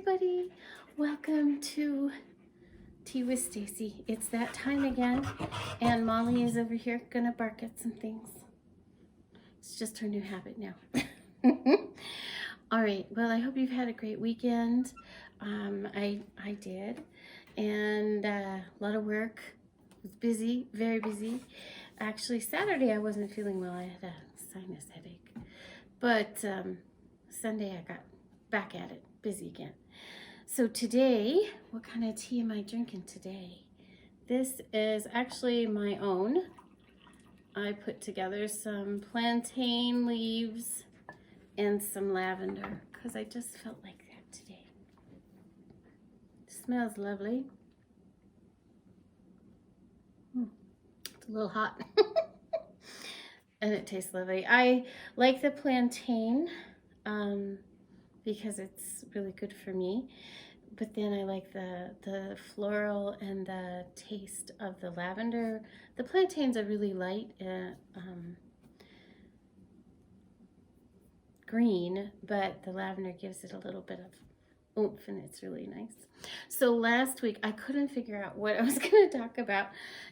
everybody, welcome to Tea with Stacy. It's that time again, and Molly is over here gonna bark at some things. It's just her new habit now. All right, well, I hope you've had a great weekend. I did, and a lot of work. It was busy, very busy. Actually, Saturday I wasn't feeling well. I had a sinus headache, but Sunday I got back at it, busy again. So today, what kind of tea am I drinking today? This is actually my own. I put together some plantain leaves and some lavender because I just felt like that today. It smells lovely. It's a little hot. And it tastes lovely. I like the plantain because it's really good for me. But then I like the floral and the taste of the lavender. The plantains are really light green, but the lavender gives it a little bit of oomph, and it's really nice. So last week I couldn't figure out what I was going to talk about,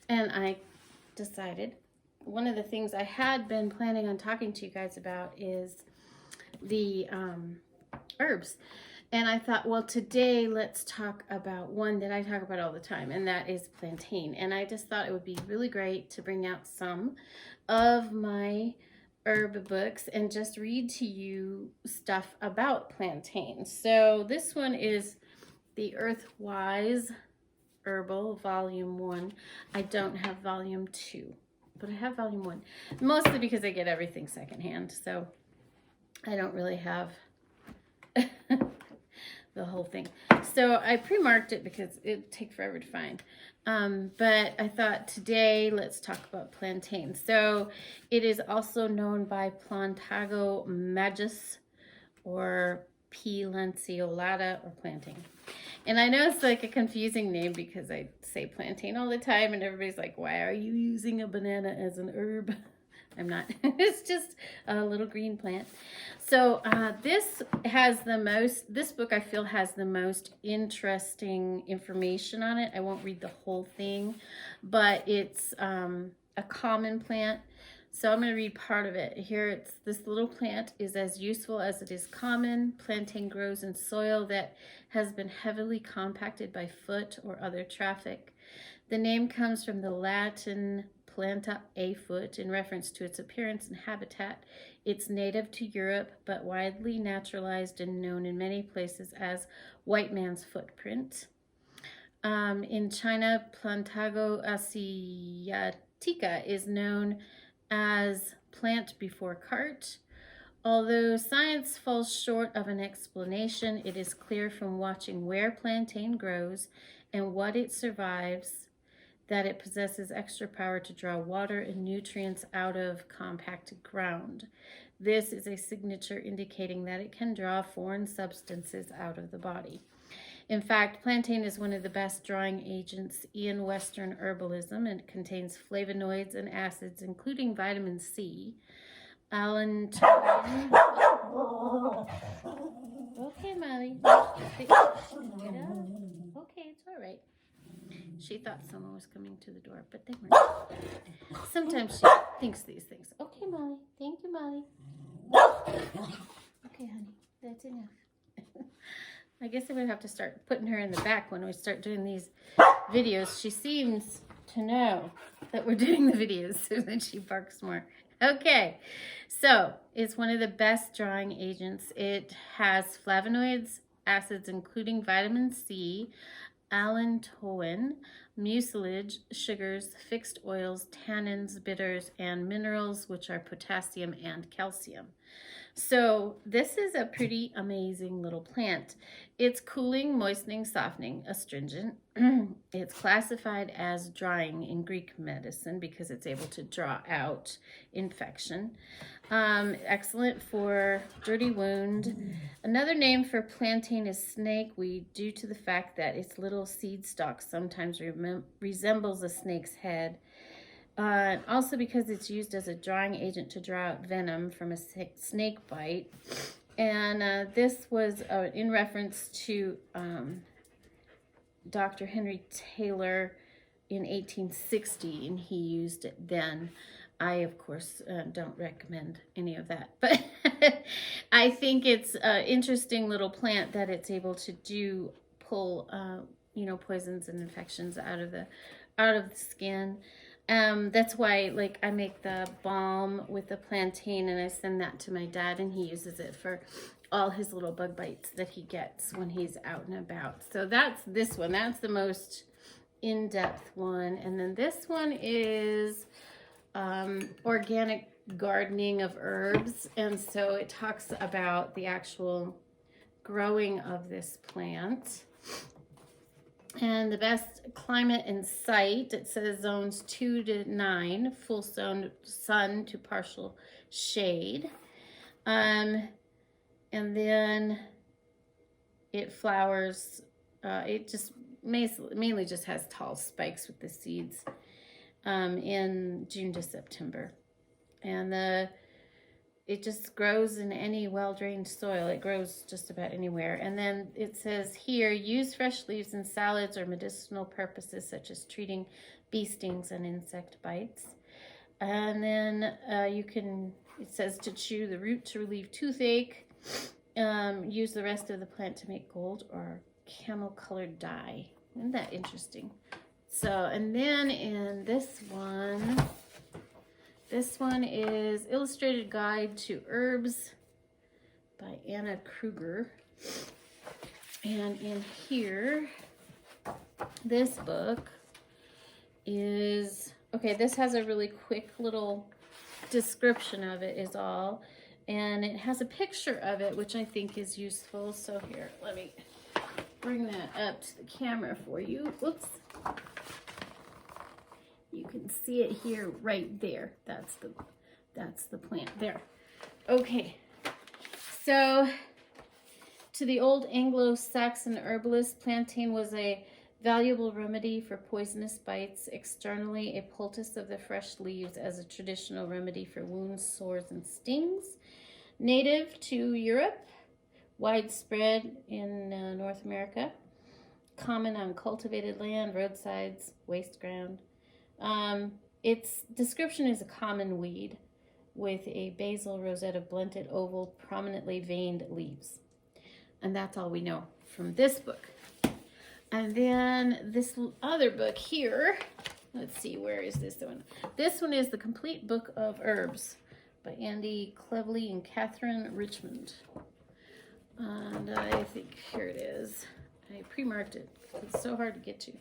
and I decided one of the things I had been planning on talking to you guys about is the herbs. And I thought, well, today let's talk about one that I talk about all the time, and that is plantain. And I just thought it would be really great to bring out some of my herb books and just read to you stuff about plantain. So this one is the Earthwise Herbal Volume 1. I don't have Volume 2, but I have Volume 1, mostly because I get everything secondhand. So I don't really have the whole thing. So I pre-marked it because it'd take forever to find. But I thought today let's talk about plantain. So it is also known by Plantago majus or P. lanceolata or plantain. And I know it's like a confusing name because I say plantain all the time and everybody's like, why are you using a banana as an herb? I'm not. It's just a little green plant. So this book I feel has the most interesting information on it. I won't read the whole thing, but it's a common plant. So I'm going to read part of it. Here this little plant is as useful as it is common. Plantain grows in soil that has been heavily compacted by foot or other traffic. The name comes from the Latin planta, a foot, in reference to its appearance and habitat. It's native to Europe, but widely naturalized and known in many places as white man's footprint. In China, Plantago asiatica is known as plant before cart. Although science falls short of an explanation, it is clear from watching where plantain grows and what it survives that it possesses extra power to draw water and nutrients out of compacted ground. This is a signature indicating that it can draw foreign substances out of the body. In fact, plantain is one of the best drawing agents in Western herbalism, and it contains flavonoids and acids, including vitamin C, allantoin. Okay, Molly. Okay, it's all right. She thought someone was coming to the door, but they weren't. Sometimes she thinks these things. Okay, Molly. Thank you, Molly. Okay, honey. That's enough. I guess I'm going to have to start putting her in the back when we start doing these videos. She seems to know that we're doing the videos, so then she barks more. Okay, so it's one of the best drawing agents. It has flavonoids, acids, including vitamin C, allantoin, mucilage, sugars, fixed oils, tannins, bitters, and minerals, which are potassium and calcium. So this is a pretty amazing little plant. It's cooling, moistening, softening, astringent. It's classified as drying in Greek medicine because it's able to draw out infection. Excellent for dirty wound. Another name for plantain is snakeweed due to the fact that its little seed stalk sometimes resembles a snake's head. Also because it's used as a drawing agent to draw out venom from a snake bite. And this was in reference to Dr. Henry Taylor in 1860, and he used it then. I, of course, don't recommend any of that, but I think it's an interesting little plant that it's able to pull, poisons and infections out of the skin. That's why, like, I make the balm with the plantain, and I send that to my dad, and he uses it for all his little bug bites that he gets when he's out and about. So that's this one. That's the most in-depth one. And then this one is organic gardening of herbs. And so it talks about the actual growing of this plant. And the best climate and site, it says zones 2 to 9, full sun to partial shade. And then it flowers, it just mainly just has tall spikes with the seeds in June to September. And it just grows in any well-drained soil. It grows just about anywhere. And then it says here, use fresh leaves in salads or medicinal purposes such as treating bee stings and insect bites. And then it says to chew the root to relieve toothache. Use the rest of the plant to make gold or camel-colored dye. Isn't that interesting? So, and then in this one is Illustrated Guide to Herbs by Anna Kruger. And in here, this book is, okay, this has a really quick little description of it is all. And it has a picture of it, which I think is useful. So here, let me bring that up to the camera for you. Whoops. You can see it here right there. That's the plant there. Okay. So to the old Anglo-Saxon herbalist, plantain was a valuable remedy for poisonous bites. Externally, a poultice of the fresh leaves as a traditional remedy for wounds, sores, and stings. Native to Europe, widespread in North America, common on cultivated land, roadsides, waste ground. Its description is a common weed with a basal rosette of blunted, oval, prominently veined leaves. And that's all we know from this book. And then this other book here, let's see, where is this one? This one is The Complete Book of Herbs by Andy Clevely and Catherine Richmond. And I think here it is. I pre-marked it. It's so hard to get to.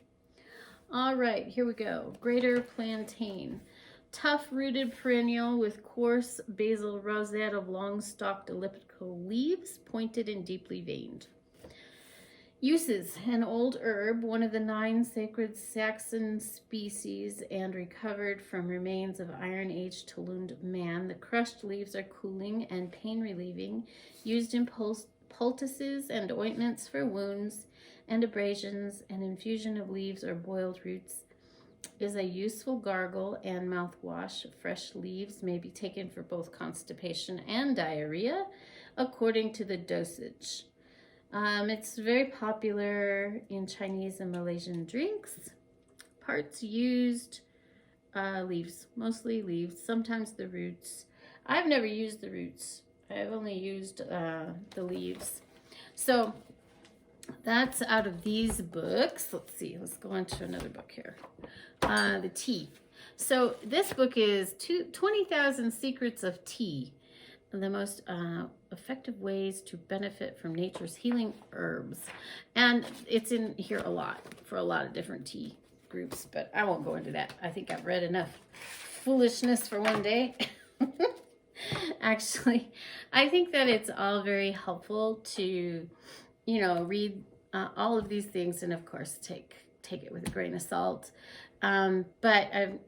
All right, here we go. Greater plantain. Tough-rooted perennial with coarse basal rosette of long-stalked elliptical leaves, pointed and deeply veined. Uses: an old herb, one of the 9 sacred Saxon species, and recovered from remains of Iron Age Tulund man. The crushed leaves are cooling and pain-relieving, used in poultices and ointments for wounds and abrasions. An infusion of leaves or boiled roots is a useful gargle and mouthwash. Fresh leaves may be taken for both constipation and diarrhea, according to the dosage. It's very popular in Chinese and Malaysian drinks. Parts used, leaves, mostly leaves, sometimes the roots. I've never used the roots. I've only used the leaves. So that's out of these books. Let's see, let's go on to another book here. The tea. So this book is 20,000 Secrets of Tea. The most effective ways to benefit from nature's healing herbs. And it's in here a lot for a lot of different tea groups, but I won't go into that. I think I've read enough foolishness for one day. Actually, I think that it's all very helpful to, read all of these things, and of course take it with a grain of salt. But I've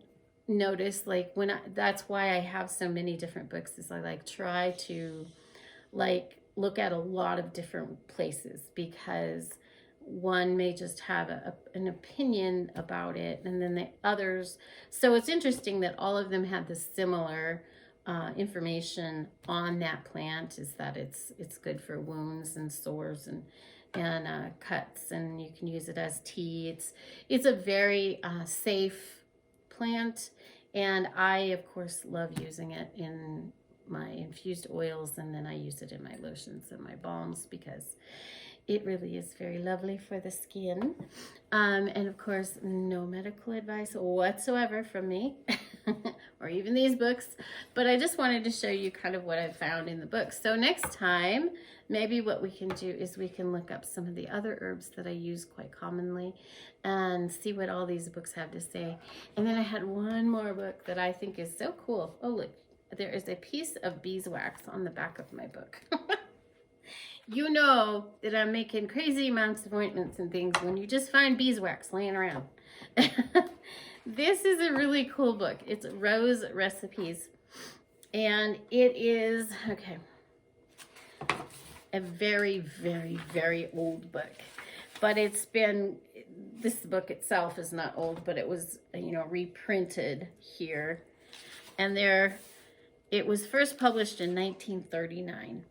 noticed, like, that's why I have so many different books, is I try to look at a lot of different places, because one may just have an opinion about it, and then the others. So it's interesting that all of them have this similar information on that plant is that it's good for wounds and sores and cuts, and you can use it as tea. It's a very safe plant, and I of course love using it in my infused oils, and then I use it in my lotions and my balms because it really is very lovely for the skin. And of course, no medical advice whatsoever from me or even these books, but I just wanted to show you kind of what I found in the books. So next time, maybe what we can do is we can look up some of the other herbs that I use quite commonly and see what all these books have to say. And then I had one more book that I think is so cool. Oh, look, there is a piece of beeswax on the back of my book. You know that I'm making crazy amounts of ointments and things when you just find beeswax laying around. This is a really cool book. It's Rose Recipes. And it is, okay, a very, very, very old book. But it's been, this book itself is not old, but it was, you know, reprinted here. And it was first published in 1939.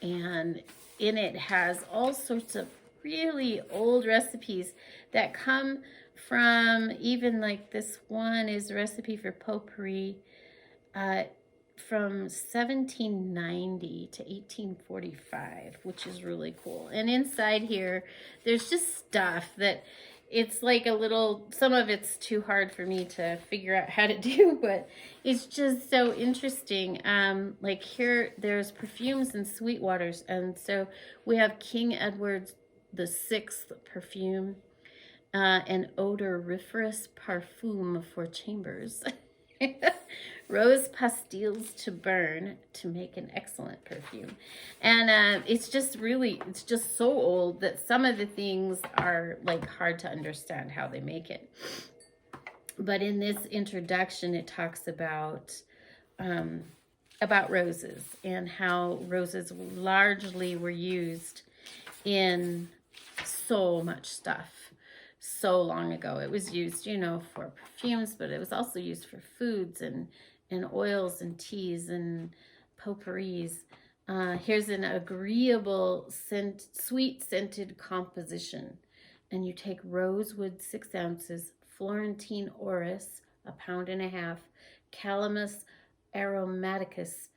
And in it has all sorts of really old recipes that come from, even like this one is a recipe for potpourri from 1790 to 1845, which is really cool. And inside here, there's just stuff that it's like a little, some of it's too hard for me to figure out how to do, but it's just so interesting. Like here, there's perfumes and sweet waters. And so we have King Edward VI perfume, an odoriferous parfum for chambers. Rose pastilles to burn to make an excellent perfume. And it's just so old that some of the things are like hard to understand how they make it. But in this introduction, it talks about roses and how roses largely were used in so much stuff. So long ago, it was used, you know, for perfumes, but it was also used for foods and oils and teas and potpourris. Here's an agreeable sweet scented composition, and you take rosewood 6 ounces, Florentine orris 1.5 pounds, calamus aromaticus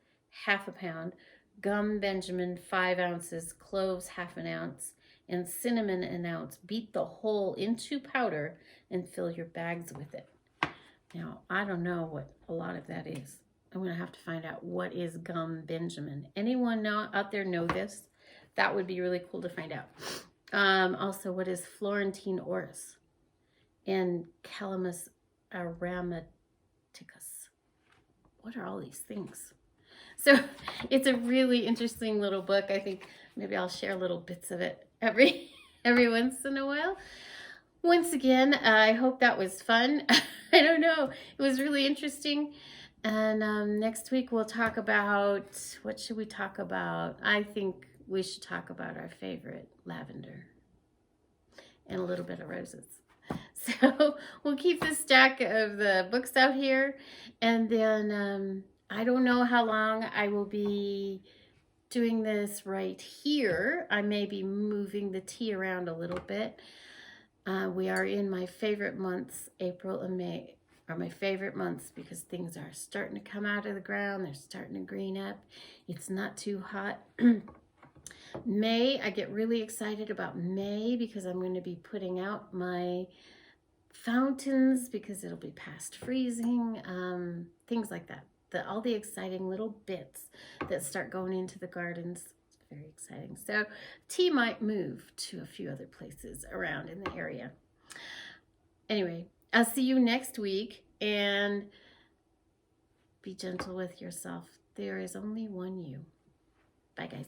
1/2 pound, gum Benjamin 5 ounces, cloves 1/2 ounce, and cinnamon 1 ounce. Beat the whole into powder and fill your bags with it. Now, I don't know what a lot of that is. I'm going to have to find out what is gum Benjamin. Anyone out there know this? That would be really cool to find out. Also, what is Florentine orris and calamus aromaticus? What are all these things? So it's a really interesting little book. I think maybe I'll share little bits of it every once in a while. Once again, I hope that was fun. I don't know. It was really interesting. And next week we'll talk about, what should we talk about? I think we should talk about our favorite, lavender, and a little bit of roses. So we'll keep this stack of the books out here, and then I don't know how long I will be doing this right here. I may be moving the tea around a little bit. We are in my favorite months. April and May are my favorite months because things are starting to come out of the ground. They're starting to green up. It's not too hot. May, I get really excited about May because I'm going to be putting out my fountains because it'll be past freezing, things like that. All the exciting little bits that start going into the gardens. It's very exciting. So tea might move to a few other places around in the area. Anyway, I'll see you next week, and be gentle with yourself. There is only one you. Bye, guys.